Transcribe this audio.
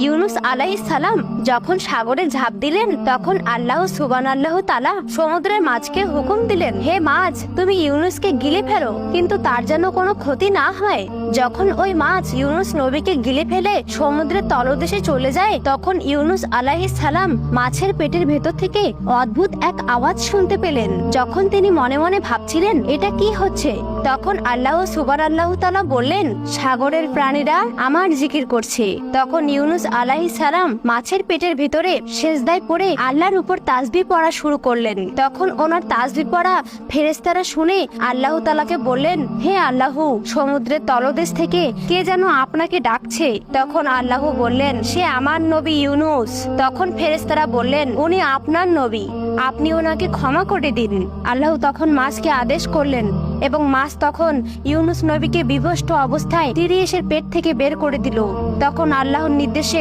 ইউনুস আলাইহিস সালাম যখন সাগরে ঝাঁপ দিলেন, তখন আল্লাহ সুবহানাল্লাহু তাআলা সমুদ্রের মাছকে হুকুম দিলেন, হে মাছ, তুমি ইউনুসকে গিলে ফেলো, কিন্তু তার যেন কোনো ক্ষতি না হয়। যখন ওই মাছ ইউনুস নবীকে গিলে ফেলে সমুদ্রের তলদেশে চলে যায়, তখন ইউনুস আলাইহিস সালাম মাছের পেটের ভেতর থেকে অদ্ভুত এক আওয়াজ শুনতে পেলেন। যখন তিনি মনে মনে ভাবছিলেন এটা কি হচ্ছে, তখন আল্লাহ সুবহানাল্লাহু তাআলা বললেন, সাগরের প্রাণীরা আমার জিকির করছে। তখন ইউনুস আলাইহিস সালাম মাছের পেটের ভিতরে সেজদায় পড়ে আল্লাহর উপর তাসবিহ পড়া শুরু করলেন। তখন ওনার তাসবিহ পড়া ফেরেশতারা শুনে আল্লাহ তাআলাকে বললেন, হে আল্লাহ, সমুদ্রের তলদেশ থেকে কে যেন আপনাকে ডাকছে। তখন আল্লাহ বললেন, সে আমার নবী ইউনুস। তখন ফেরেশতারা বললেন, উনি আপনার নবী, আপনি ওনাকে ক্ষমা করে দিন। আল্লাহ তখন মাছকে আদেশ করলেন এবং মাছ তখন ইউনুস নবীকে বিভস্ত অবস্থায় তিরিশের পেট থেকে বের করে দিল। তখন আল্লাহর নির্দেশে